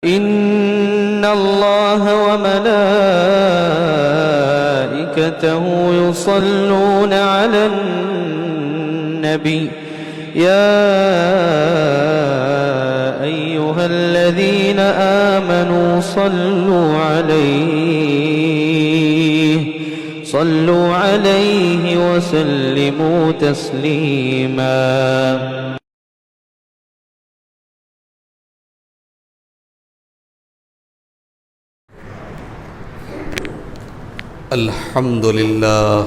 إن الله وملائكته يصلون على النبي يا أيها الذين آمنوا صلوا عليه وسلموا تسليما. الحمد لله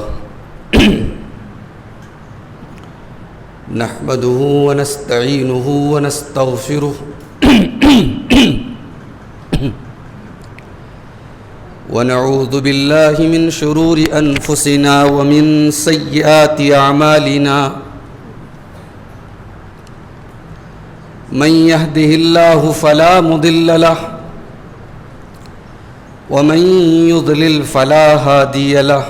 نحمده ونستعينه ونستغفره ونعوذ بالله من شرور أنفسنا ومن سيئات أعمالنا من يهده الله فلا مضل له ومن يضلل فلا هادي له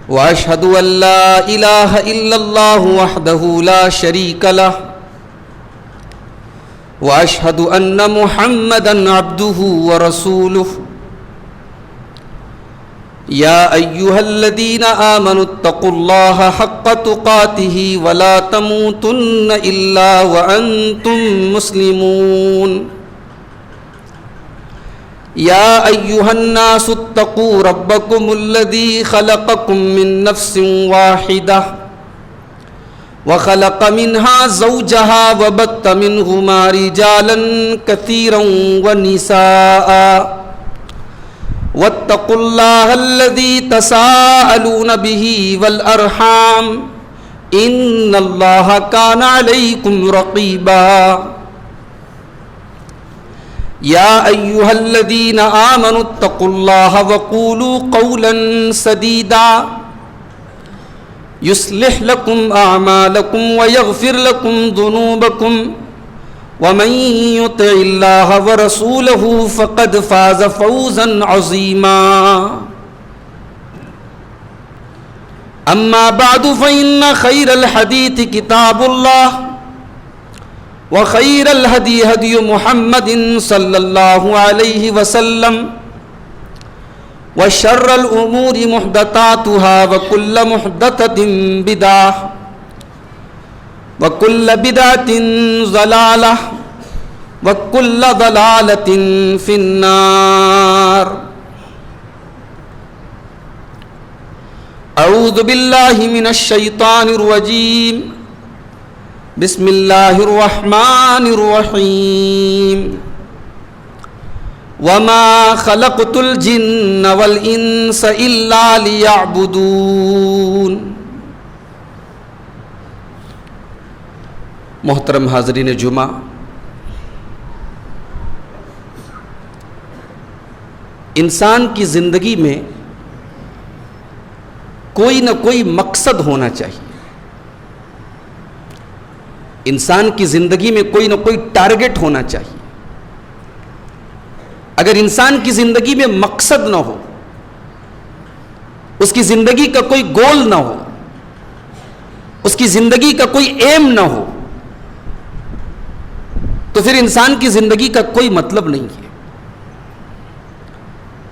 وأشهد أن لا إله إلا الله وحده لا شريك له وأشهد أن محمدا عبده ورسوله. يا أيها الذين آمنوا اتقوا الله حق تقاته ولا تموتن إلا وأنتم مسلمون. يا أيها الناس اتقوا ربكم الذي خلقكم من نفس واحدة وخلق منها زوجها وبث منهما رجالا كثيرا ونساء واتقوا الله الذي تساءلون به والأرحام إن الله كان عليكم رقيبا. يا أيها الذين آمنوا اتقوا الله وقولوا قولا سديدا يصلح لكم أعمالكم ويغفر لكم ذنوبكم ومن يطع الله ورسوله فقد فاز فوزا عظيما. أما بعد فإن خير الحديث كتاب الله وخير الهدي هدي محمد صلى الله عليه وسلم وشر الأمور محدثاتها وكل محدثة بدعة وكل بدعة ضلالة وكل ضلالة في النار. أعوذ بالله من الشيطان الرجيم. بسم الله الرحمن الرحيم. وما خلقت الجن والإنس إلا ليعبدون. محترم حاضرین جمعہ، انسان کی زندگی میں کوئی نہ کوئی مقصد ہونا چاہیے. انسان کی زندگی میں کوئی نہ کوئی ٹارگٹ ہونا چاہیے. اگر انسان کی زندگی میں مقصد نہ ہو، اس کی زندگی کا کوئی گول نہ ہو، اس کی زندگی کا کوئی ایم نہ ہو، تو پھر انسان کی زندگی کا کوئی مطلب نہیں ہے.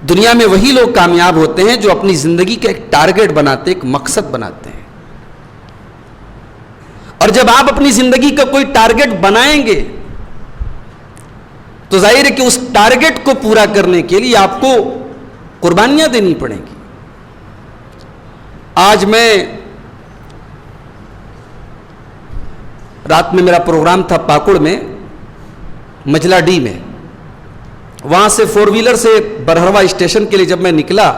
دنیا میں وہی لوگ کامیاب ہوتے ہیں جو اپنی زندگی کا ایک ٹارگٹ بناتے، ایک مقصد بناتے ہیں. اور جب آپ اپنی زندگی کا کوئی ٹارگٹ بنائیں گے تو ظاہر ہے کہ اس ٹارگٹ کو پورا کرنے کے لیے آپ کو قربانیاں دینی پڑیں گی. آج میں رات میں میرا پروگرام تھا پاکڑ میں، مجلہ ڈی میں. وہاں سے 4 ویلر سے برہروا اسٹیشن کے لیے جب میں نکلا،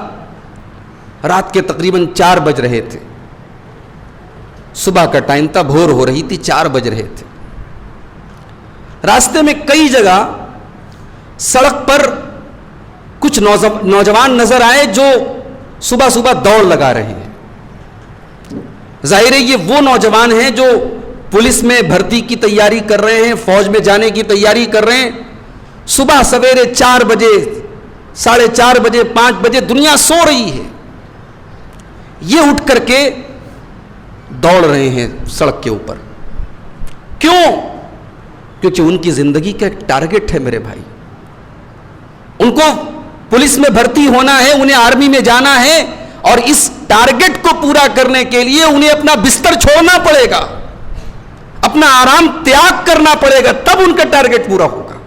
رات کے تقریباً 4 بج رہے تھے. صبح کا ٹائم تھا، بھور ہو رہی تھی، 4 بج رہے تھے. راستے میں کئی جگہ سڑک پر کچھ نوجوان نظر آئے جو صبح صبح دوڑ لگا رہے ہیں. ظاہر ہے یہ وہ نوجوان ہیں جو پولیس میں بھرتی کی تیاری کر رہے ہیں، فوج میں جانے کی تیاری کر رہے ہیں. صبح سویرے 4 بجے، 4:30 بجے، 5 بجے دنیا سو رہی ہے. یہ اٹھ کر کے دوڑ رہے ہیں سڑک کے اوپر. کیوں؟ کیونکہ ان کی زندگی کا ایک ٹارگٹ ہے میرے بھائی. ان کو پولیس میں بھرتی ہونا ہے, انہیں آرمی میں جانا ہے, اور اس ٹارگٹ کو پورا کرنے کے لیے انہیں اپنا بستر چھوڑنا پڑے گا, اپنا آرام تیاگ کرنا پڑے گا, تب ان کا ٹارگٹ پورا ہوگا.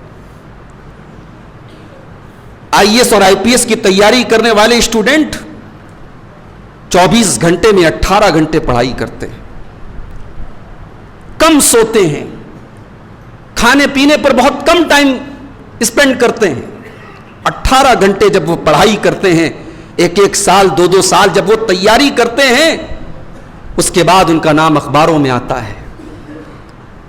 آئی ایس اور آئی پی ایس کی تیاری کرنے والے اسٹوڈنٹ 24 گھنٹے میں 18 گھنٹے پڑھائی کرتے ہیں, کم سوتے ہیں, کھانے پینے پر بہت کم ٹائم اسپینڈ کرتے ہیں. 18 گھنٹے جب وہ پڑھائی کرتے ہیں, ایک سال 2 سال جب وہ تیاری کرتے ہیں, اس کے بعد ان کا نام اخباروں میں آتا ہے.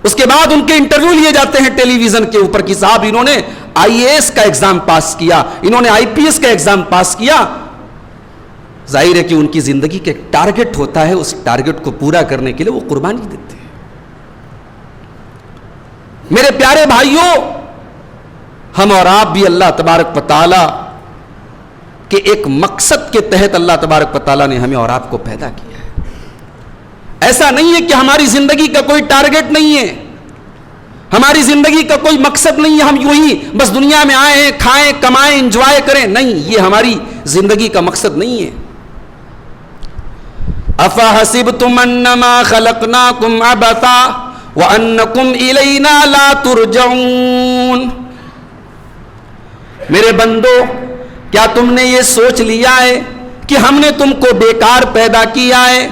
اس کے بعد ان کے انٹرویو لیے جاتے ہیں ٹیلی ویژن کے اوپر کہ صاحب انہوں نے آئی اے ایس کا ایگزام پاس کیا, انہوں نے آئی پی ایس کا ایگزام پاس کیا. ظاہر ہے کہ ان کی زندگی کا ایک ٹارگٹ ہوتا ہے, اس ٹارگٹ کو پورا کرنے کے لیے وہ قربانی دیتے ہیں. میرے پیارے بھائیوں, ہم اور آپ بھی اللہ تبارک و تعالی کے ایک مقصد کے تحت اللہ تبارک و تعالی نے ہمیں اور آپ کو پیدا کیا ہے. ایسا نہیں ہے کہ ہماری زندگی کا کوئی ٹارگٹ نہیں ہے, ہماری زندگی کا کوئی مقصد نہیں ہے, ہم یوں ہی بس دنیا میں آئے ہیں, کھائیں کمائیں انجوائے کریں. نہیں, یہ ہماری زندگی کا مقصد نہیں ہے. افحسبتم انما خلقناکم عبثا وانکم الینا لا ترجعون. میرے بندو, کیا تم نے یہ سوچ لیا ہے کہ ہم نے تم کو بیکار پیدا کیا ہے؟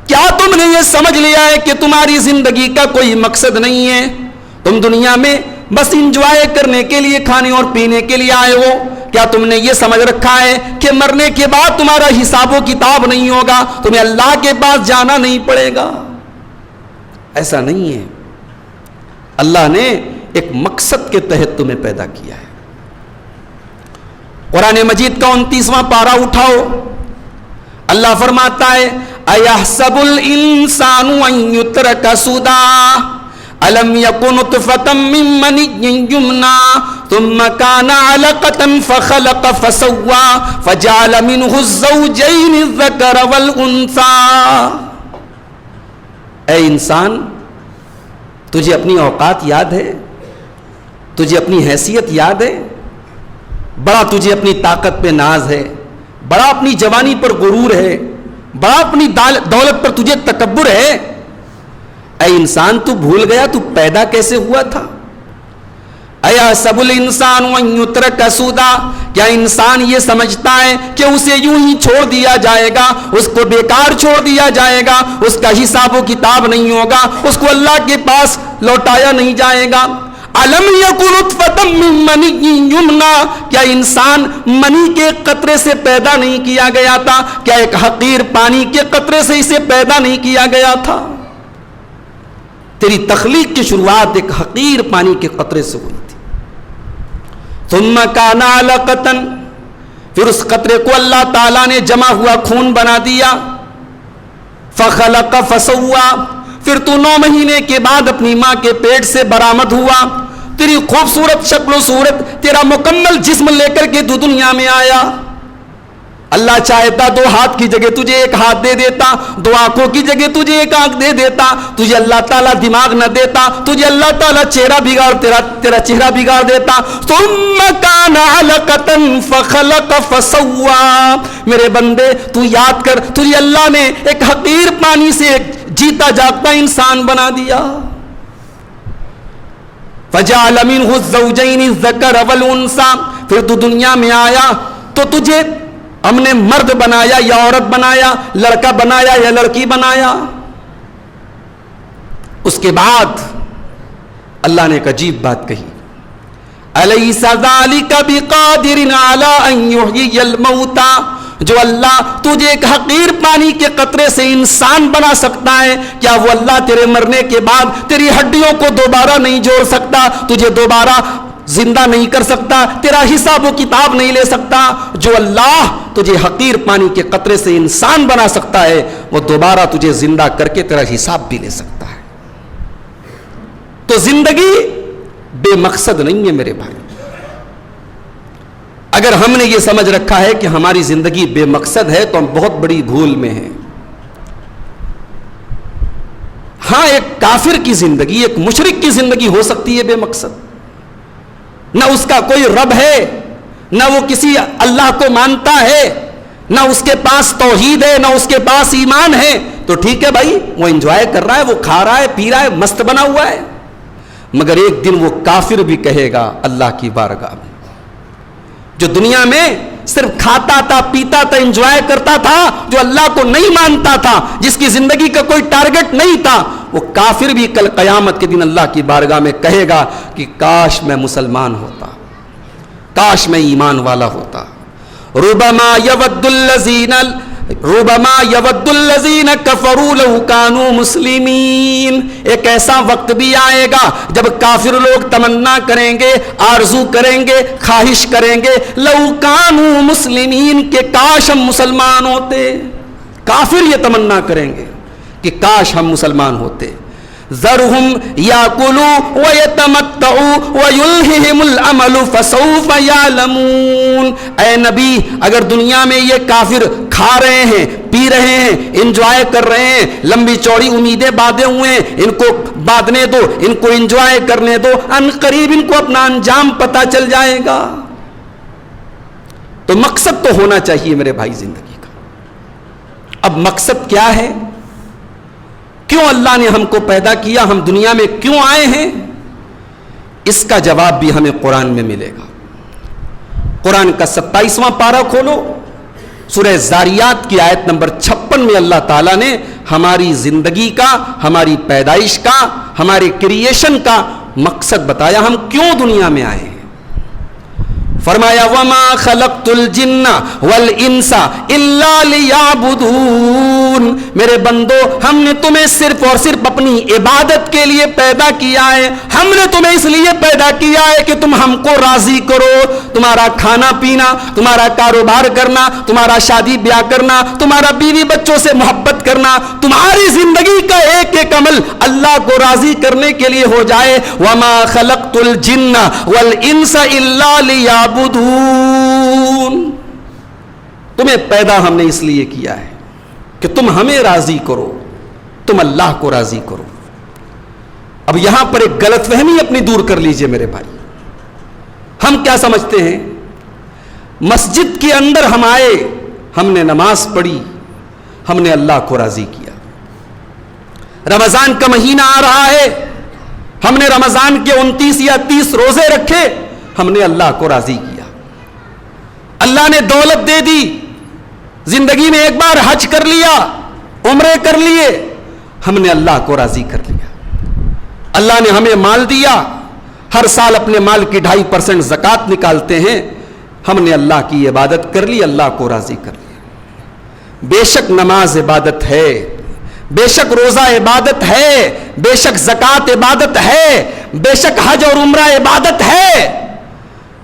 کیا تم نے یہ سمجھ لیا ہے کہ تمہاری زندگی کا کوئی مقصد نہیں ہے؟ تم دنیا میں بس انجوائے کرنے کے لیے, کھانے اور پینے کے لیے آئے ہو؟ کیا تم نے یہ سمجھ رکھا ہے کہ مرنے کے بعد تمہارا حساب و کتاب نہیں ہوگا, تمہیں اللہ کے پاس جانا نہیں پڑے گا؟ ایسا نہیں ہے. اللہ نے ایک مقصد کے تحت تمہیں پیدا کیا ہے. قرآن مجید کا 29واں پارہ اٹھاؤ, اللہ فرماتا ہے اَيَحْسَبُ الْإِنسَانُ أَن يُتْرَكَ سُدًى أَلَمْ يَكُن نُطْفَةً مِّن مَّنِيٍّ يُمْنَىٰ ثُمَّ كَانَ عَلَقَةً فَخَلَقَ فَسَوَّىٰ فَجَعَلَ مِنْهُ الزَّوْجَيْنِ الذَّكَرَ وَالْأُنثَىٰ. اے انسان, تجھے اپنی اوقات یاد ہے؟ تجھے اپنی حیثیت یاد ہے؟ بڑا تجھے اپنی طاقت پہ ناز ہے, بڑا اپنی جوانی پر غرور ہے, بڑا اپنی دولت پر تجھے تکبر ہے. اے انسان, تو بھول گیا تو پیدا کیسے ہوا تھا؟ اَيَحْسَبُ الْإِنسَانُ أَن يُتْرَكَ سُدًى. کیا انسان یہ سمجھتا ہے کہ اسے یوں ہی چھوڑ دیا جائے گا, اس کو بیکار چھوڑ دیا جائے گا, اس کا حساب و کتاب نہیں ہوگا, اس کو اللہ کے پاس لوٹایا نہیں جائے گا؟ أَلَمْ يَكُن نُطْفَةً مِّن مَّنِيٍّ يُمْنَىٰ. کیا انسان منی کے قطرے سے پیدا نہیں کیا گیا تھا؟ کیا ایک حقیر پانی کے قطرے سے اسے پیدا نہیں کیا گیا تھا؟ تیری تخلیق کی شروعات ایک حقیر پانی کے قطرے سے ہوئی تھی. ثُمَّ كَانَ عَلَقَةً. پھر اس قطرے کو اللہ تعالیٰ نے جمع ہوا خون بنا دیا. فَخَلَقَ فَسَوَّىٰ. پھر تو 9 مہینے کے بعد اپنی ماں کے پیٹ سے برآمد ہوا. تیری خوبصورت شکل و صورت, تیرا مکمل جسم لے کر کے تو دنیا میں آیا. اللہ چاہتا 2 ہاتھ کی جگہ تجھے 1 ہاتھ دے دیتا, 2 آنکھوں کی جگہ تجھے 1 آنکھ دے دیتا, تجھے اللہ تعالیٰ دماغ نہ دیتا, تجھے اللہ تعالیٰ چہرہ بگاڑ تیرا چہرہ بگاڑ دیتا. ثم كان علقة فخلق فسوى. میرے بندے, تو یاد کر, تجھے اللہ نے ایک حقیر پانی سے ایک جیتا جاگتا انسان بنا دیا. فجعل منه الزوجين الذكر والانثى. پھر تو دنیا میں آیا تو تجھے ہم نے مرد بنایا یا عورت بنایا, لڑکا بنایا یا لڑکی بنایا. اس کے بعد اللہ نے ایک عجیب بات کہی, أَلَيْسَ ذَلِكَ بِقَادِرٍ عَلَىٰ أَن يُحْيِيَ الْمَوْتَىٰ. جو اللہ تجھے ایک حقیر پانی کے قطرے سے انسان بنا سکتا ہے, کیا وہ اللہ تیرے مرنے کے بعد تیری ہڈیوں کو دوبارہ نہیں جوڑ سکتا, تجھے دوبارہ زندہ نہیں کر سکتا, تیرا حساب و کتاب نہیں لے سکتا؟ جو اللہ تجھے حقیر پانی کے قطرے سے انسان بنا سکتا ہے, وہ دوبارہ تجھے زندہ کر کے تیرا حساب بھی لے سکتا ہے. تو زندگی بے مقصد نہیں ہے میرے بھائی. اگر ہم نے یہ سمجھ رکھا ہے کہ ہماری زندگی بے مقصد ہے تو ہم بہت بڑی بھول میں ہیں. ہاں ایک کافر کی زندگی, ایک مشرک کی زندگی ہو سکتی ہے بے مقصد, نہ اس کا کوئی رب ہے, نہ وہ کسی اللہ کو مانتا ہے, نہ اس کے پاس توحید ہے, نہ اس کے پاس ایمان ہے, تو ٹھیک ہے بھائی, وہ انجوائے کر رہا ہے, وہ کھا رہا ہے, پی رہا ہے, مست بنا ہوا ہے. مگر ایک دن وہ کافر بھی کہے گا اللہ کی بارگاہ میں, جو دنیا میں صرف کھاتا تھا, پیتا تھا, انجوائے کرتا تھا, جو اللہ کو نہیں مانتا تھا, جس کی زندگی کا کوئی ٹارگٹ نہیں تھا, وہ کافر بھی کل قیامت کے دن اللہ کی بارگاہ میں کہے گا کہ کاش میں مسلمان ہوتا, کاش میں ایمان والا ہوتا. ربما یود الذین کفروا لو کانوا مسلمین. ایک ایسا وقت بھی آئے گا جب کافر لوگ تمنا کریں گے, آرزو کریں گے, خواہش کریں گے, لو کانوا مسلمین, کہ کاش ہم مسلمان ہوتے. کافر یہ تمنا کریں گے کہ کاش ہم مسلمان ہوتے. ذرہم یاکلوا ویتمتعوا ویلہہم الامل فسوف یعلمون. اے نبی, اگر دنیا میں یہ کافر کھا رہے ہیں, پی رہے ہیں, انجوائے کر رہے ہیں, لمبی چوڑی امیدیں باندھے ہوئے ہیں, ان کو باندھنے دو, ان کو انجوائے کرنے دو, ان قریب ان کو اپنا انجام پتہ چل جائے گا. تو مقصد تو ہونا چاہیے میرے بھائی زندگی کا. اب مقصد کیا ہے؟ کیوں اللہ نے ہم کو پیدا کیا, ہم دنیا میں کیوں آئے ہیں؟ اس کا جواب بھی ہمیں قرآن میں ملے گا. قرآن کا 27واں پارہ کھولو, سورہ زاریات کی آیت نمبر 56 میں اللہ تعالیٰ نے ہماری زندگی کا, ہماری پیدائش کا, ہمارے کریشن کا مقصد بتایا, ہم کیوں دنیا میں آئے ہیں. فرمایا وما خلقت الجن والانس الا لیعبدون. میرے بندو, ہم نے تمہیں صرف اور صرف اپنی عبادت کے لیے پیدا کیا ہے. ہم نے تمہیں اس لیے پیدا کیا ہے کہ تم ہم کو راضی کرو. تمہارا کھانا پینا, تمہارا کاروبار کرنا, تمہارا شادی بیاہ کرنا, تمہارا بیوی بچوں سے محبت کرنا, تمہاری زندگی کا ایک ایک عمل اللہ کو راضی کرنے کے لیے ہو جائے. وما خلقت الجن والانس الا لیعبدون. تمہیں پیدا ہم نے اس لیے کیا ہے کہ تم ہمیں راضی کرو, تم اللہ کو راضی کرو. اب یہاں پر ایک غلط فہمی اپنی دور کر لیجئے میرے بھائی. ہم کیا سمجھتے ہیں, مسجد کے اندر ہم آئے, ہم نے نماز پڑھی, ہم نے اللہ کو راضی کیا. رمضان کا مہینہ آ رہا ہے, ہم نے رمضان کے 29 یا 30 روزے رکھے, ہم نے اللہ کو راضی کیا. اللہ نے دولت دے دی, زندگی میں ایک بار حج کر لیا, عمرے کر لیے, ہم نے اللہ کو راضی کر لیا. اللہ نے ہمیں مال دیا, ہر سال اپنے مال کی 2.5% زکوٰۃ نکالتے ہیں, ہم نے اللہ کی عبادت کر لی, اللہ کو راضی کر لیا. بے شک نماز عبادت ہے, بے شک روزہ عبادت ہے, بے شک زکوٰۃ عبادت ہے, بے شک حج اور عمرہ عبادت ہے.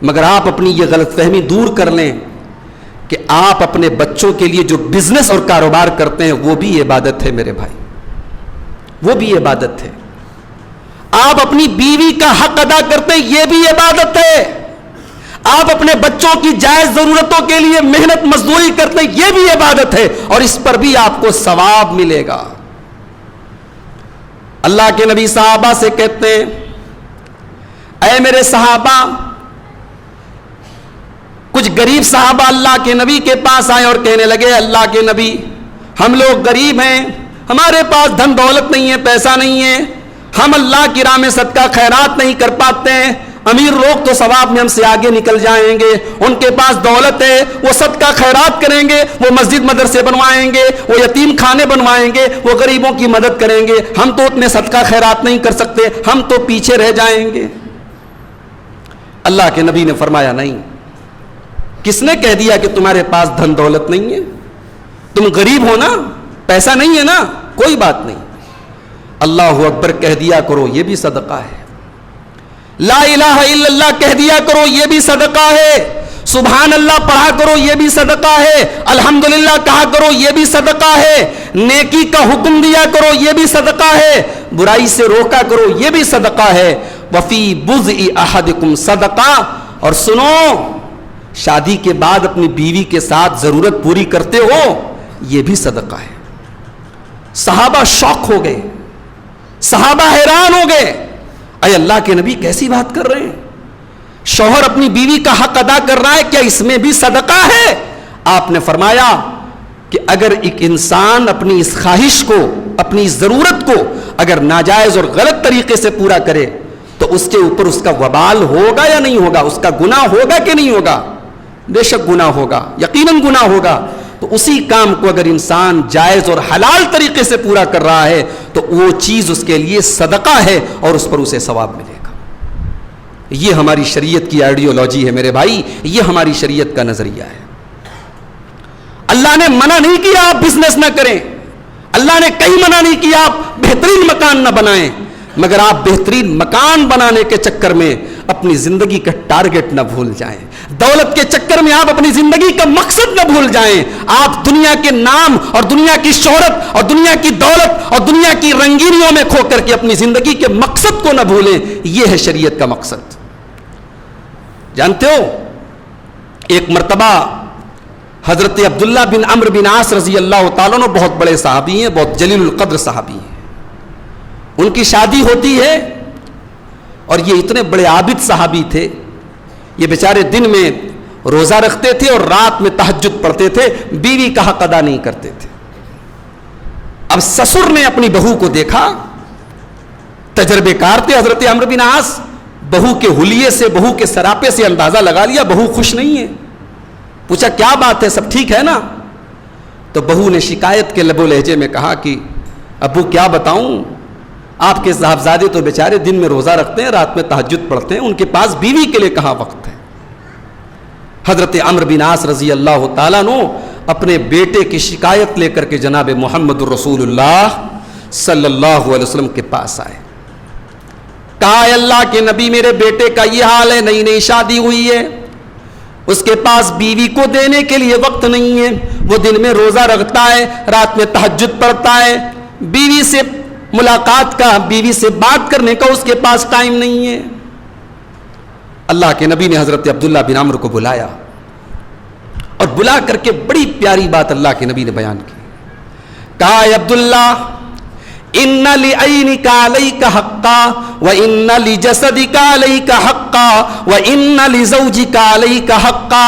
مگر آپ اپنی یہ غلط فہمی دور کر لیں کہ آپ اپنے بچوں کے لیے جو بزنس اور کاروبار کرتے ہیں وہ بھی عبادت ہے میرے بھائی, وہ بھی عبادت ہے. آپ اپنی بیوی کا حق ادا کرتے ہیں, یہ بھی عبادت ہے. آپ اپنے بچوں کی جائز ضرورتوں کے لیے محنت مزدوری کرتے ہیں, یہ بھی عبادت ہے, اور اس پر بھی آپ کو ثواب ملے گا. اللہ کے نبی صحابہ سے کہتے ہیں, اے میرے صحابہ, کچھ غریب صحابہ اللہ کے نبی کے پاس آئے اور کہنے لگے, اللہ کے نبی, ہم لوگ غریب ہیں, ہمارے پاس دھن دولت نہیں ہے, پیسہ نہیں ہے, ہم اللہ کی راہ میں صدقہ خیرات نہیں کر پاتے ہیں. امیر لوگ تو ثواب میں ہم سے آگے نکل جائیں گے, ان کے پاس دولت ہے, وہ صدقہ خیرات کریں گے, وہ مسجد مدرسے بنوائیں گے, وہ یتیم خانے بنوائیں گے, وہ غریبوں کی مدد کریں گے. ہم تو اتنے صدقہ خیرات نہیں کر سکتے, ہم تو پیچھے رہ جائیں گے. اللہ کے نبی نے فرمایا, نہیں. کس نے کہہ دیا کہ تمہارے پاس دھن دولت نہیں ہے؟ تم غریب ہو نا, پیسہ نہیں ہے نا, کوئی بات نہیں. اللہ اکبر کہہ دیا کرو, یہ بھی صدقہ ہے. لا الہ الا اللہ کہہ دیا کرو, یہ بھی صدقہ ہے. سبحان اللہ پڑھا کرو, یہ بھی صدقہ ہے. الحمدللہ کہا کرو, یہ بھی صدقہ ہے. نیکی کا حکم دیا کرو, یہ بھی صدقہ ہے. برائی سے روکا کرو, یہ بھی صدقہ ہے. وفی بضع احدکم صدقہ. اور سنو, شادی کے بعد اپنی بیوی کے ساتھ ضرورت پوری کرتے ہو، یہ بھی صدقہ ہے۔ صحابہ شوق ہو گئے، صحابہ حیران ہو گئے، اے اللہ کے نبی کیسی بات کر رہے ہیں، شوہر اپنی بیوی کا حق ادا کر رہا ہے، کیا اس میں بھی صدقہ ہے؟ آپ نے فرمایا کہ اگر ایک انسان اپنی اس خواہش کو، اپنی ضرورت کو اگر ناجائز اور غلط طریقے سے پورا کرے تو اس کے اوپر اس کا وبال ہوگا یا نہیں ہوگا، اس کا گناہ ہوگا کہ نہیں ہوگا؟ بے شک گناہ ہوگا، یقیناً گناہ ہوگا۔ تو اسی کام کو اگر انسان جائز اور حلال طریقے سے پورا کر رہا ہے تو وہ چیز اس کے لیے صدقہ ہے اور اس پر اسے ثواب ملے گا۔ یہ ہماری شریعت کی آئیڈیالوجی ہے میرے بھائی، یہ ہماری شریعت کا نظریہ ہے۔ اللہ نے منع نہیں کیا آپ بزنس نہ کریں، اللہ نے کہیں منع نہیں کیا آپ بہترین مکان نہ بنائیں، مگر آپ بہترین مکان بنانے کے چکر میں اپنی زندگی کا ٹارگٹ نہ بھول جائیں، دولت کے چکر میں آپ اپنی زندگی کا مقصد نہ بھول جائیں، آپ دنیا کے نام اور دنیا کی شہرت اور دنیا کی دولت اور دنیا کی رنگینیوں میں کھو کر کے اپنی زندگی کے مقصد کو نہ بھولیں۔ یہ ہے شریعت کا مقصد۔ جانتے ہو ایک مرتبہ حضرت عبداللہ بن عمرو بن عاص رضی اللہ تعالیٰ عنہ بہت بڑے صحابی ہیں، بہت جلیل القدر صحابی ہیں، ان کی شادی ہوتی ہے اور یہ اتنے بڑے عابد صحابی تھے، یہ بیچارے دن میں روزہ رکھتے تھے اور رات میں تہجد پڑھتے تھے، بیوی کا حق ادا نہیں کرتے تھے۔ اب سسر نے اپنی بہو کو دیکھا، تجربے کار تھے حضرت عمرو بن عاص، بہو کے حلیے سے، بہو کے سراپے سے اندازہ لگا لیا بہو خوش نہیں ہے۔ پوچھا کیا بات ہے، سب ٹھیک ہے نا؟ تو بہو نے شکایت کے لب و لہجے میں کہا کہ ابو کیا بتاؤں، آپ کے صاحبزادے تو بیچارے دن میں روزہ رکھتے ہیں، رات میں تہجد پڑھتے ہیں، ان کے پاس بیوی کے لیے کہاں وقت ہے۔ حضرت عمرو بن عاص رضی اللہ تعالیٰ عنہ اپنے بیٹے کی شکایت لے کر کے جناب محمد الرسول اللہ صلی اللہ علیہ وسلم کے پاس آئے، کہا اے اللہ کے نبی میرے بیٹے کا یہ حال ہے، نئی نئی شادی ہوئی ہے، اس کے پاس بیوی کو دینے کے لیے وقت نہیں ہے، وہ دن میں روزہ رکھتا ہے، رات میں تہجد پڑھتا ہے، بیوی سے ملاقات کا، بیوی سے بات کرنے کا اس کے پاس ٹائم نہیں ہے۔ اللہ کے نبی نے حضرت عبداللہ بن عمرو کو بلایا اور بلا کر کے بڑی پیاری بات اللہ کے نبی نے بیان کی، کہا اے عبداللہ ان لعینک علیک حقا وان لجسدک علیک حقا وان لزوجک علیک حقا۔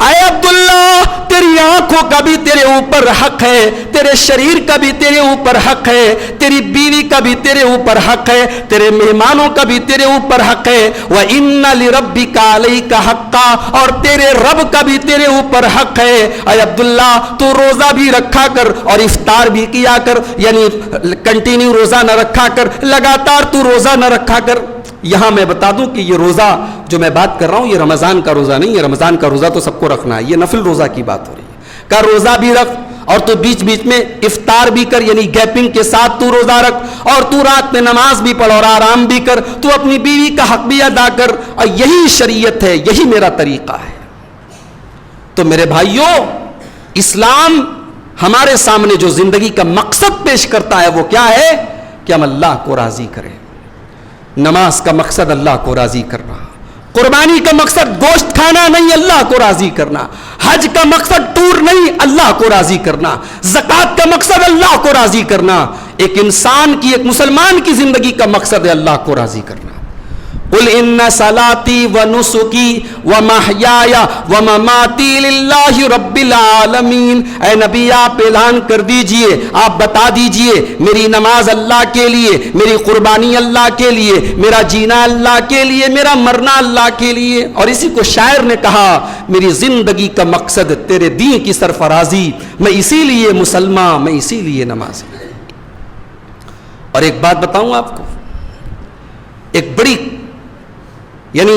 اے عبداللہ تیری آنکھوں کا بھی تیرے اوپر حق ہے، تیرے شریر کا بھی تیرے اوپر حق ہے، تیری بیوی کا بھی تیرے اوپر حق ہے، تیرے مہمانوں کا بھی تیرے اوپر حق ہے، وان لربک علیک حقا، اور تیرے رب کا بھی تیرے اوپر حق ہے۔ اے عبداللہ تو روزہ بھی رکھا کر اور افطار بھی کیا کر، یعنی کنٹینیو روزہ نہ رکھا کر، لگاتار تو روزہ نہ رکھا کر۔ یہاں میں بتا دوں کہ یہ روزہ جو میں بات کر رہا ہوں یہ رمضان کا روزہ نہیں ہے، رمضان کا روزہ تو سب کو رکھنا ہے، یہ نفل روزہ کی بات ہو رہی ہے۔ کہ روزہ بھی رکھ اور تو بیچ بیچ میں افطار بھی کر، یعنی گیپنگ کے ساتھ تو روزہ رکھ، اور تو رات میں نماز بھی پڑھ اور آرام بھی کر، تو اپنی بیوی کا حق بھی ادا کر، اور یہی شریعت ہے، یہی میرا طریقہ ہے۔ تو میرے بھائیوں، اسلام ہمارے سامنے جو زندگی کا مقصد پیش کرتا ہے وہ کیا ہے کہ ہم اللہ کو راضی کریں۔ نماز کا مقصد اللہ کو راضی کرنا، قربانی کا مقصد گوشت کھانا نہیں، اللہ کو راضی کرنا، حج کا مقصد ٹور نہیں، اللہ کو راضی کرنا، زکوٰۃ کا مقصد اللہ کو راضی کرنا۔ ایک انسان کی، ایک مسلمان کی زندگی کا مقصد ہے اللہ کو راضی کرنا۔ قل ان صلاتی و نسکی و محیای و مماتی للہ رب العالمین۔ اے نبی آپ اعلان کر دیجئے، آپ بتا دیجئے میری نماز اللہ کے لیے، میری قربانی اللہ کے لیے، میرا جینا اللہ کے لیے، میرا مرنا اللہ کے لیے۔ اور اسی کو شاعر نے کہا میری زندگی کا مقصد تیرے دین کی سرفرازی، میں اسی لیے مسلمان، میں اسی لیے نمازی۔ اور ایک بات بتاؤں آپ کو، ایک بڑی یعنی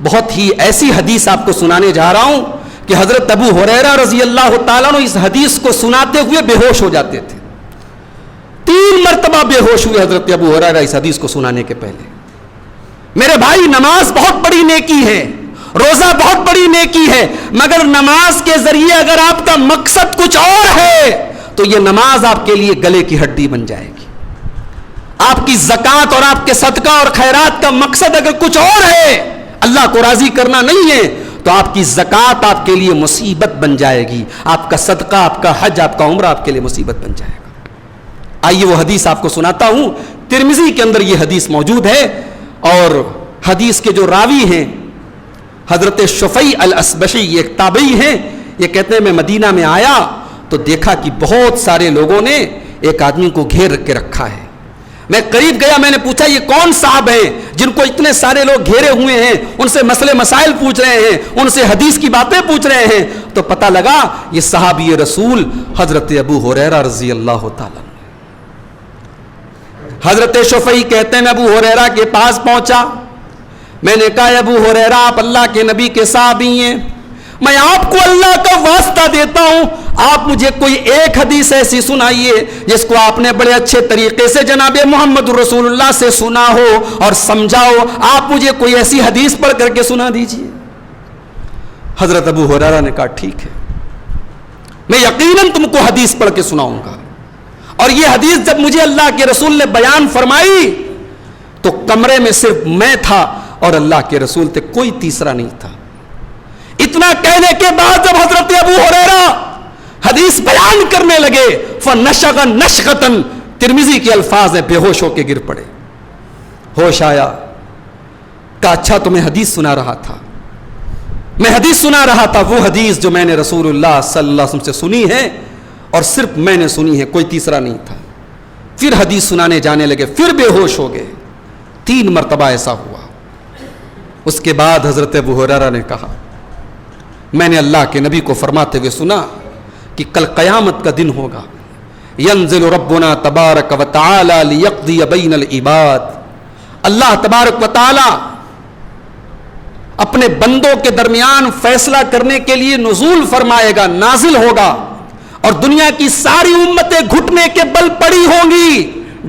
بہت ہی ایسی حدیث آپ کو سنانے جا رہا ہوں کہ حضرت ابو ہریرہ رضی اللہ تعالیٰ عنہ اس حدیث کو سناتے ہوئے بے ہوش ہو جاتے تھے۔ 3 مرتبہ بے ہوش ہوئے حضرت ابو ہریرہ اس حدیث کو سنانے کے پہلے۔ میرے بھائی، نماز بہت بڑی نیکی ہے، روزہ بہت بڑی نیکی ہے، مگر نماز کے ذریعے اگر آپ کا مقصد کچھ اور ہے تو یہ نماز آپ کے لیے گلے کی ہڈی بن جائے گی۔ آپ کی زکوٰۃ اور آپ کے صدقہ اور خیرات کا مقصد اگر کچھ اور ہے، اللہ کو راضی کرنا نہیں ہے، تو آپ کی زکوٰۃ آپ کے لیے مصیبت بن جائے گی، آپ کا صدقہ، آپ کا حج، آپ کا عمرہ آپ کے لیے مصیبت بن جائے گا۔ آئیے وہ حدیث آپ کو سناتا ہوں، ترمذی کے اندر یہ حدیث موجود ہے، اور حدیث کے جو راوی ہیں حضرت شفیع الاسبشی، یہ ایک تابعی ہیں، یہ کہتے ہیں میں مدینہ میں آیا تو دیکھا کہ بہت سارے لوگوں نے ایک آدمی کو گھیر کے رکھا ہے۔ میں قریب گیا، میں نے پوچھا یہ کون صاحب ہیں جن کو اتنے سارے لوگ گھیرے ہوئے ہیں، ان سے مسئلے مسائل پوچھ رہے ہیں، ان سے حدیث کی باتیں پوچھ رہے ہیں؟ تو پتہ لگا یہ صحابی رسول حضرت ابو ہریرہ رضی اللہ تعالیٰ۔ حضرت شفیع کہتے ہیں میں ابو ہریرہ کے پاس پہنچا، میں نے کہا ابو ہریرہ آپ اللہ کے نبی کے صحابی ہیں، میں آپ کو اللہ کا واسطہ دیتا ہوں، آپ مجھے کوئی ایک حدیث ایسی سنائیے جس کو آپ نے بڑے اچھے طریقے سے جناب محمد رسول اللہ سے سنا ہو اور سمجھا ہو، آپ مجھے کوئی ایسی حدیث پڑھ کر کے سنا دیجئے۔ حضرت ابو ہریرہ نے کہا ٹھیک ہے، میں یقیناً تم کو حدیث پڑھ کے سناؤں گا۔ اور یہ حدیث جب مجھے اللہ کے رسول نے بیان فرمائی تو کمرے میں صرف میں تھا اور اللہ کے رسول تھے، کوئی تیسرا نہیں تھا۔ اتنا کہنے کے بعد جب حضرت ابو ہریرہ حدیث بیان کرنے لگے فنشغ نشغتن، ترمذی کے الفاظ ہیں، بے ہوش ہو کے گر پڑے۔ ہوش آیا، کہا اچھا تمہیں حدیث سنا رہا تھا، میں حدیث سنا رہا تھا، وہ حدیث جو میں نے رسول اللہ صلی اللہ علیہ وسلم سے سنی ہے اور صرف میں نے سنی ہے، کوئی تیسرا نہیں تھا۔ پھر حدیث سنانے جانے لگے، پھر بے ہوش ہو گئے، 3 مرتبہ ایسا ہوا۔ اس کے بعد حضرت ابو ہریرہ نے کہا میں نے اللہ کے نبی کو فرماتے ہوئے سنا کہ کل قیامت کا دن ہوگا، ینزل ربنا تبارک و تعالی لیقضی بین العباد، اللہ تبارک و تعالی اپنے بندوں کے درمیان فیصلہ کرنے کے لیے نزول فرمائے گا، نازل ہوگا، اور دنیا کی ساری امتیں گھٹنے کے بل پڑی ہوں گی،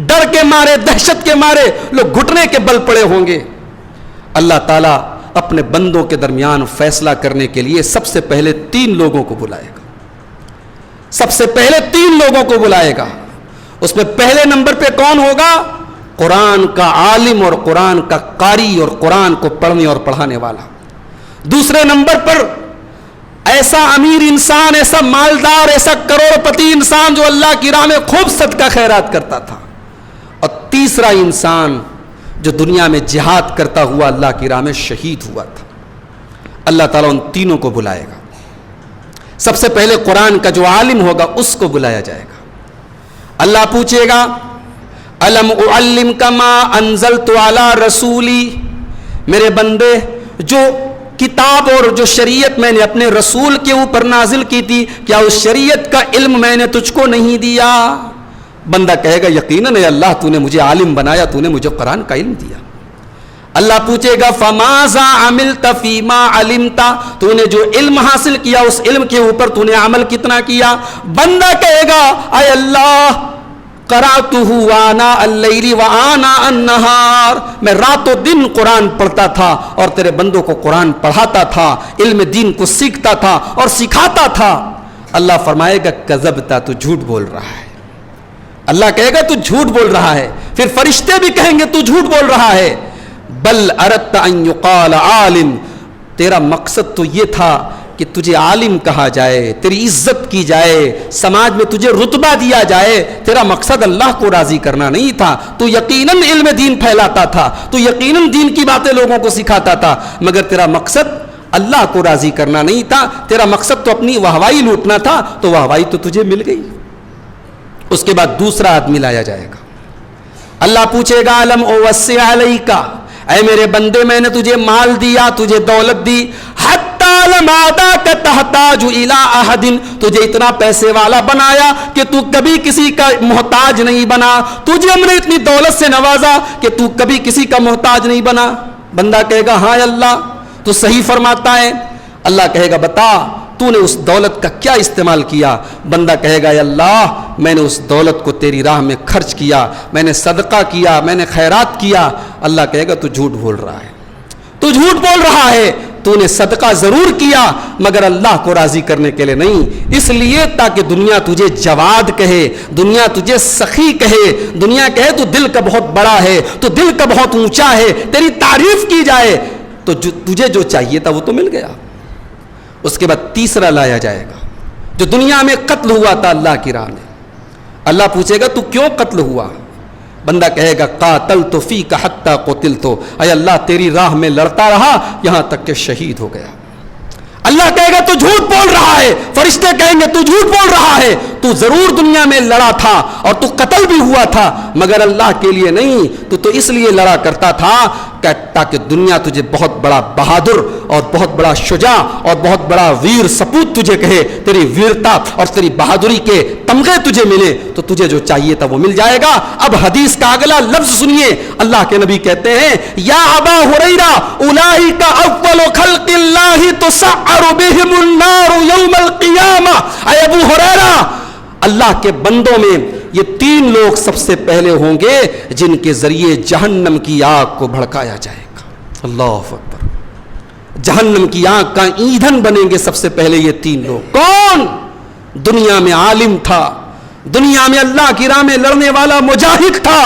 ڈر کے مارے، دہشت کے مارے لوگ گھٹنے کے بل پڑے ہوں گے۔ اللہ تعالیٰ اپنے بندوں کے درمیان فیصلہ کرنے کے لیے سب سے پہلے 3 لوگوں کو بلائے گا، سب سے پہلے 3 لوگوں کو بلائے گا۔ اس میں پہلے نمبر پہ کون ہوگا؟ قرآن کا عالم اور قرآن کا قاری اور قرآن کو پڑھنے اور پڑھانے والا۔ دوسرے نمبر پر ایسا امیر انسان، ایسا مالدار، ایسا کروڑ پتی انسان جو اللہ کی راہ میں خوب صدقہ خیرات کرتا تھا۔ اور تیسرا انسان جو دنیا میں جہاد کرتا ہوا اللہ کی راہ میں شہید ہوا تھا۔ اللہ تعالیٰ ان تینوں کو بلائے گا۔ سب سے پہلے قرآن کا جو عالم ہوگا اس کو بلایا جائے گا۔ اللہ پوچھے گا الم اعلمک ما انزلت علی رسولی، میرے بندے جو کتاب اور جو شریعت میں نے اپنے رسول کے اوپر نازل کی تھی، کیا اس شریعت کا علم میں نے تجھ کو نہیں دیا؟ بندہ کہے گا یقیناً اے اللہ تو نے مجھے عالم بنایا، تو نے مجھے قرآن کا علم دیا۔ اللہ پوچھے گا فماذا عملت فیما علمت، تو نے جو علم حاصل کیا اس علم کے اوپر تو نے عمل کتنا کیا؟ بندہ کہے گا اے اللہ قرأتہ آناء اللیل وآناء النہار، میں رات و دن قرآن پڑھتا تھا اور تیرے بندوں کو قرآن پڑھاتا تھا، علم دین کو سیکھتا تھا اور سکھاتا تھا۔ اللہ فرمائے گا کذبتا، تو جھوٹ بول رہا ہے۔ اللہ کہے گا تو جھوٹ بول رہا ہے۔ پھر فرشتے بھی کہیں گے تو جھوٹ بول رہا ہے۔ بل اردت ان یقال عالم، تیرا مقصد تو یہ تھا کہ تجھے عالم کہا جائے، تیری عزت کی جائے، سماج میں تجھے رتبہ دیا جائے، تیرا مقصد اللہ کو راضی کرنا نہیں تھا۔ تو یقیناً علم دین پھیلاتا تھا، تو یقیناً دین کی باتیں لوگوں کو سکھاتا تھا، مگر تیرا مقصد اللہ کو راضی کرنا نہیں تھا، تیرا مقصد تو اپنی واہوائی لوٹنا تھا، تو واہوائی تو تجھے مل گئی۔ اس کے بعد دوسرا آدمی لایا جائے گا۔ اللہ پوچھے گا الم اوسع علیک، اے میرے بندے میں نے تجھے مال دیا، تجھے دولت دی، حتی لم اعطاک تحتاج الی احد، تجھے اتنا پیسے والا بنایا کہ تو کبھی کسی کا محتاج نہیں بنا، تجھے ہم نے اتنی دولت سے نوازا کہ تو کبھی کسی کا محتاج نہیں بنا۔ بندہ کہے گا ہاں اللہ تو صحیح فرماتا ہے۔ اللہ کہے گا بتا تو نے اس دولت کا کیا استعمال کیا؟ بندہ کہے گا یا اللہ میں نے اس دولت کو تیری راہ میں خرچ کیا، میں نے صدقہ کیا، میں نے خیرات کیا۔ اللہ کہے گا تو جھوٹ بول رہا ہے، تو جھوٹ بول رہا ہے، تو نے صدقہ ضرور کیا مگر اللہ کو راضی کرنے کے لیے نہیں، اس لیے تاکہ دنیا تجھے جواد کہے، دنیا تجھے سخی کہے، دنیا کہے تو دل کا بہت بڑا ہے، تو دل کا بہت اونچا ہے، تیری تعریف کی جائے، تو تجھے جو چاہیے تھا وہ تو مل گیا۔ اس کے بعد تیسرا لایا جائے گا جو دنیا میں قتل ہوا تھا اللہ کی راہ میں. اللہ پوچھے گا تو کیوں قتل ہوا؟ بندہ کہے گا قاتلت فیک حتی قتلت، اے اللہ تیری راہ میں لڑتا رہا یہاں تک کہ شہید ہو گیا. اللہ کہے گا تو جھوٹ بول رہا ہے، فرشتے کہیں گے تو جھوٹ بول رہا ہے، تو ضرور دنیا میں لڑا تھا اور تو قتل بھی ہوا تھا مگر اللہ کے لیے نہیں، تو اس لیے لڑا کرتا تھا تاکہ دنیا تجھے بہت بڑا بہادر اور بہت بڑا شجاع اور بہت بڑا ویر سپوت تجھے کہے، تیری ویرتا اور تیری بہادری کے تمغے تجھے ملے تو تجھے جو چاہیے تھا وہ مل جائے گا. اب حدیث کا اگلا لفظ سنیے، اللہ کے نبی کہتے ہیں یا ابا ہریرہ اولئک اول خلق اللہ تسعر بہم النار یوم القیامہ. اے ابو ہریرہ، اللہ کے بندوں میں یہ 3 لوگ سب سے پہلے ہوں گے جن کے ذریعے جہنم کی آگ کو بھڑکایا جائے گا. اللہ اکبر. جہنم کی آگ کا ایندھن بنیں گے سب سے پہلے یہ 3 لوگ. کون؟ دنیا میں عالم تھا، دنیا میں اللہ کی راہ میں لڑنے والا مجاہد تھا،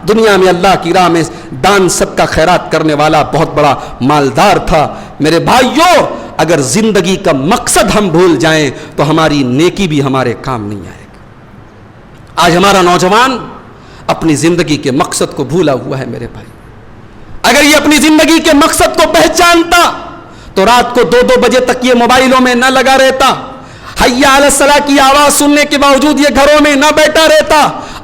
دنیا میں اللہ کی راہ میں دان صدقہ خیرات کرنے والا بہت بڑا مالدار تھا. میرے بھائیوں، اگر زندگی کا مقصد ہم بھول جائیں تو ہماری نیکی بھی ہمارے کام نہیں آئے گی. آج ہمارا نوجوان اپنی زندگی کے مقصد کو بھولا ہوا ہے میرے بھائی. اگر یہ اپنی زندگی کے مقصد کو پہچانتا تو رات کو 2-2 بجے تک یہ موبائلوں میں نہ لگا رہتا، حی علی الصلاۃ کی آواز سننے کے باوجود یہ گھروں میں نہ بیٹھا رہتا،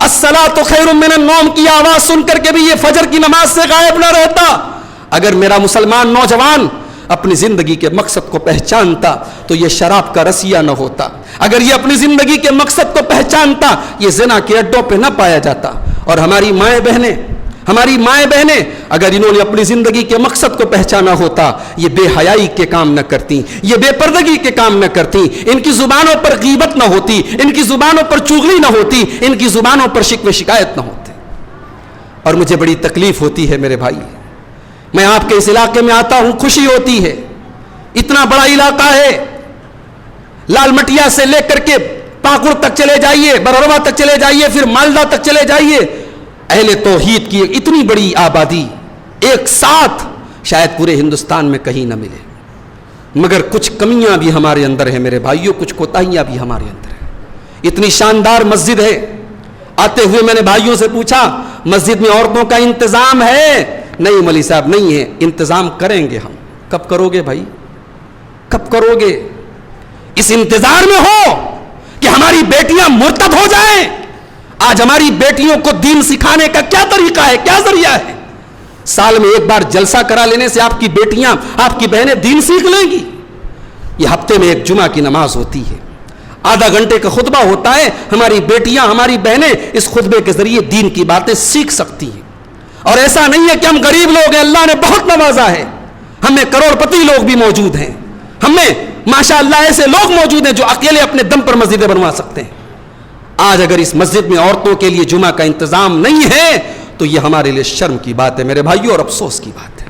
الصلاۃ خیر من النوم کی آواز سن کر کے بھی یہ فجر کی نماز سے غائب نہ رہتا. اگر میرا مسلمان نوجوان اپنی زندگی کے مقصد کو پہچانتا تو یہ شراب کا رسیہ نہ ہوتا. اگر یہ اپنی زندگی کے مقصد کو پہچانتا یہ زنا کے اڈوں پہ نہ پایا جاتا. اور ہماری مائیں بہنیں اگر انہوں نے اپنی زندگی کے مقصد کو پہچانا ہوتا یہ بے حیائی کے کام نہ کرتی، یہ بے پردگی کے کام نہ کرتی، ان کی زبانوں پر غیبت نہ ہوتی، ان کی زبانوں پر چغلی نہ ہوتی، ان کی زبانوں پر شکوے شکایت نہ ہوتے. اور مجھے بڑی تکلیف ہوتی ہے میرے بھائی، میں آپ کے اس علاقے میں آتا ہوں، خوشی ہوتی ہے. اتنا بڑا علاقہ ہے، لال مٹیا سے لے کر کے پاکڑ تک چلے جائیے، برروا تک چلے جائیے، پھر مالدہ تک چلے جائیے. اہل توحید کی اتنی بڑی آبادی ایک ساتھ شاید پورے ہندوستان میں کہیں نہ ملے. مگر کچھ کمیاں بھی ہمارے اندر ہیں میرے بھائیوں، کچھ کوتاہیاں بھی ہمارے اندر ہیں. اتنی شاندار مسجد ہے، آتے ہوئے میں نے بھائیوں سے پوچھا مسجد میں عورتوں کا انتظام ہے؟ نہیں مولوی صاحب نہیں ہے. انتظام کریں گے ہم. کب کرو گے بھائی، کب کرو گے؟ اس انتظار میں ہو کہ ہماری بیٹیاں مرتد ہو جائیں. آج ہماری بیٹیوں کو دین سکھانے کا کیا طریقہ ہے، کیا ذریعہ ہے؟ سال میں ایک بار جلسہ کرا لینے سے آپ کی بیٹیاں، آپ کی بہنیں دین سیکھ لیں گی؟ یہ ہفتے میں ایک جمعہ کی نماز ہوتی ہے، آدھا گھنٹے کا خطبہ ہوتا ہے، ہماری بیٹیاں، ہماری بہنیں اس خطبے کے ذریعے دین کی باتیں سیکھ سکتی ہیں. اور ایسا نہیں ہے کہ ہم غریب لوگ ہیں، اللہ نے بہت نوازا ہے، ہم میں کروڑ پتی لوگ بھی موجود ہیں، ہم میں ماشاء اللہ ایسے لوگ موجود ہیں جو اکیلے اپنے دم پر مسجدیں بنوا سکتے ہیں. آج اگر اس مسجد میں عورتوں کے لیے جمعہ کا انتظام نہیں ہے تو یہ ہمارے لیے شرم کی بات ہے میرے بھائیوں، اور افسوس کی بات ہے.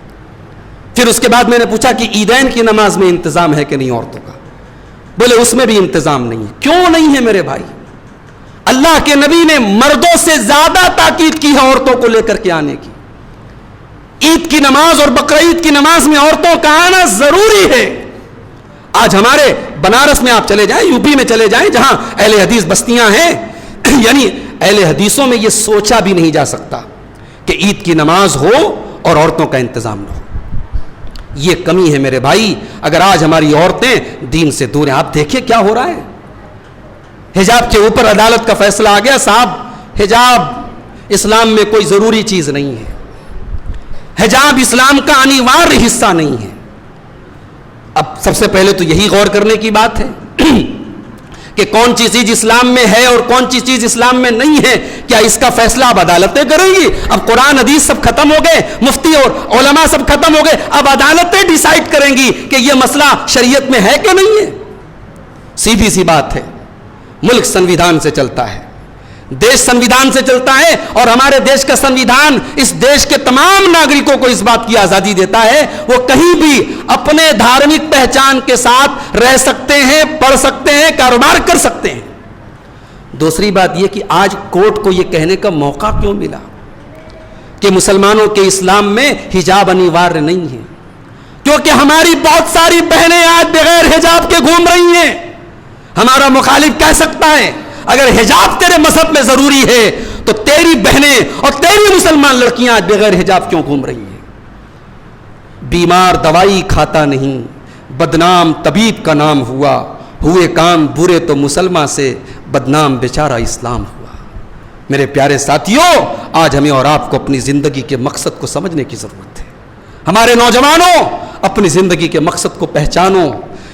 پھر اس کے بعد میں نے پوچھا کہ عیدین کی نماز میں انتظام ہے کہ نہیں عورتوں کا؟ بولے اس میں بھی انتظام نہیں ہے. کیوں نہیں ہے میرے بھائی؟ اللہ کے نبی نے مردوں سے زیادہ تاکید کی ہے عورتوں کو لے کر کے آنے کی. عید کی نماز اور بقرعید کی نماز میں عورتوں کا آنا ضروری ہے. آج ہمارے بنارس میں آپ چلے جائیں، یو پی میں چلے جائیں، جہاں اہل حدیث بستیاں ہیں، یعنی اہل حدیثوں میں یہ سوچا بھی نہیں جا سکتا کہ عید کی نماز ہو اور عورتوں کا انتظام نہ ہو. یہ کمی ہے میرے بھائی. اگر آج ہماری عورتیں دین سے دور ہیں، آپ دیکھیں کیا ہو رہا ہے. حجاب کے اوپر عدالت کا فیصلہ آ گیا، صاحب حجاب اسلام میں کوئی ضروری چیز نہیں ہے، حجاب اسلام کا انیواریہ حصہ نہیں ہے. اب سب سے پہلے تو یہی غور کرنے کی بات ہے کہ کون سی چیز اسلام میں ہے اور کون سی چیز اسلام میں نہیں ہے. کیا اس کا فیصلہ اب عدالتیں کریں گی؟ اب قرآن حدیث سب ختم ہو گئے، مفتی اور علماء سب ختم ہو گئے، اب عدالتیں ڈیسائیڈ کریں گی کہ یہ مسئلہ شریعت میں ہے کہ نہیں ہے؟ سیدھی سی بات ہے. ملک سنویدھان سے چلتا ہے، دیش سنویدھان سے چلتا ہے، اور ہمارے دیش کا سنویدھان اس دیش کے تمام ناگرکوں کو اس بات کی آزادی دیتا ہے وہ کہیں بھی اپنے دھارمک پہچان کے ساتھ رہ سکتے ہیں، پڑھ سکتے ہیں، کاروبار کر سکتے ہیں. دوسری بات یہ کہ آج کورٹ کو یہ کہنے کا موقع کیوں ملا کہ مسلمانوں کے اسلام میں حجاب انیواریہ نہیں ہے؟ کیونکہ ہماری بہت ساری بہنیں آج بغیر حجاب کے گھوم رہی ہیں. ہمارا مخالف کہہ سکتا ہے اگر حجاب تیرے مذہب میں ضروری ہے تو تیری بہنیں اور تیری مسلمان لڑکیاں آج بغیر حجاب کیوں گھوم رہی ہیں؟ بیمار دوائی کھاتا نہیں، بدنام طبیب کا نام ہوا، ہوئے کام برے تو مسلمان سے بدنام بیچارہ اسلام ہوا. میرے پیارے ساتھیوں، آج ہمیں اور آپ کو اپنی زندگی کے مقصد کو سمجھنے کی ضرورت ہے. ہمارے نوجوانوں، اپنی زندگی کے مقصد کو پہچانو.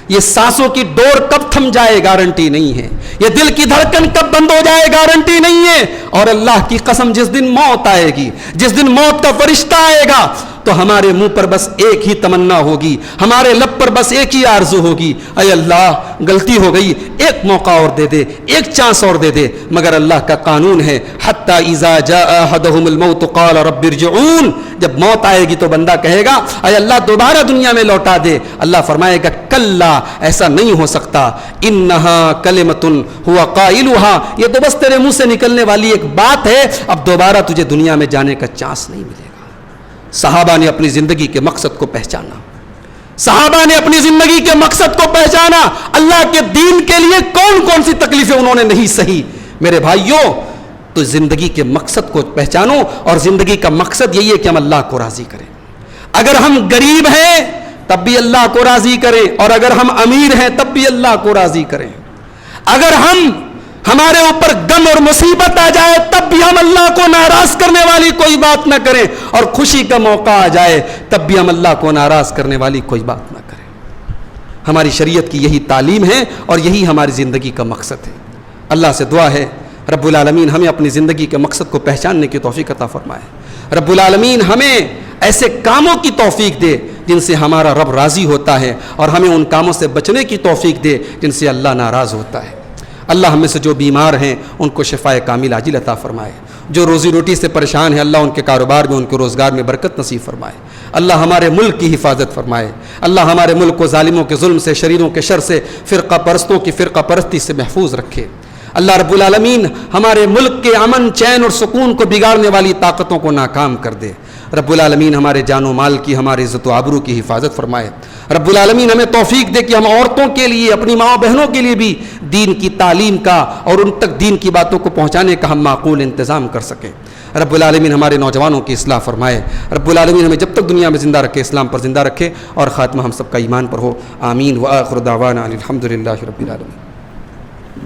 یہ سانسوں کی ڈور کب تھم جائے گارنٹی نہیں ہے، یہ دل کی دھڑکن کب بند ہو جائے گارنٹی نہیں ہے. اور اللہ کی قسم جس دن موت آئے گی، جس دن موت کا فرشتہ آئے گا تو ہمارے منہ پر بس ایک ہی تمنا ہوگی، ہمارے لب پر بس ایک ہی آرزو ہوگی، اے اللہ غلطی ہو گئی، ایک موقع اور دے دے، ایک چانس اور دے دے. مگر اللہ کا قانون ہے حتی اذا جاء احدهم الموت قال رب ارجعون. جب موت آئے گی تو بندہ کہے گا اے اللہ دوبارہ دنیا میں لوٹا دے. اللہ فرمائے گا کلا، ایسا نہیں ہو سکتا. انہا کلمۃ ہوا قائلھا، یہ تو بس تیرے منہ سے نکلنے والی ایک بات ہے، اب دوبارہ تجھے دنیا میں جانے کا چانس نہیں ملے گا. صحابہ نے اپنی زندگی کے مقصد کو پہچانا، صحابہ نے اپنی زندگی کے مقصد کو پہچانا. اللہ کے دین کے لیے کون کون سی تکلیفیں انہوں نے نہیں سہی. میرے بھائیوں، تو زندگی کے مقصد کو پہچانو، اور زندگی کا مقصد یہی ہے کہ ہم اللہ کو راضی کریں. اگر ہم غریب ہیں تب بھی اللہ کو راضی کریں، اور اگر ہم امیر ہیں تب بھی اللہ کو راضی کریں. اگر ہمارے اوپر غم اور مصیبت آ جائے تب بھی ہم اللہ کو ناراض کرنے والی کوئی بات نہ کریں، اور خوشی کا موقع آ جائے تب بھی ہم اللہ کو ناراض کرنے والی کوئی بات نہ کریں. ہماری شریعت کی یہی تعلیم ہے اور یہی ہماری زندگی کا مقصد ہے. اللہ سے دعا ہے رب العالمین ہمیں اپنی زندگی کے مقصد کو پہچاننے کی توفیق عطا فرمائے. رب العالمین ہمیں ایسے کاموں کی توفیق دے جن سے ہمارا رب راضی ہوتا ہے، اور ہمیں ان کاموں سے بچنے کی توفیق دے جن سے اللہ ناراض ہوتا ہے. اللہ ہم میں سے جو بیمار ہیں ان کو شفائے کامل عاجل عطا فرمائے. جو روزی روٹی سے پریشان ہیں اللہ ان کے کاروبار میں، ان کے روزگار میں برکت نصیب فرمائے. اللہ ہمارے ملک کی حفاظت فرمائے. اللہ ہمارے ملک کو ظالموں کے ظلم سے، شریروں کے شر سے، فرقہ پرستوں کی فرقہ پرستی سے محفوظ رکھے. اللہ رب العالمین ہمارے ملک کے امن، چین اور سکون کو بگاڑنے والی طاقتوں کو ناکام کر دے. رب العالمین ہمارے جان و مال کی، ہماری عزت و آبرو کی حفاظت فرمائے. رب العالمین ہمیں توفیق دے کہ ہم عورتوں کے لیے، اپنی ماں بہنوں کے لیے بھی دین کی تعلیم کا اور ان تک دین کی باتوں کو پہنچانے کا ہم معقول انتظام کر سکیں. رب العالمین ہمارے نوجوانوں کی اصلاح فرمائے. رب العالمین ہمیں جب تک دنیا میں زندہ رکھے اسلام پر زندہ رکھے، اور خاتمہ ہم سب کا ایمان پر ہو. آمین. وآخر دعوانا الحمدللہ رب العالمین.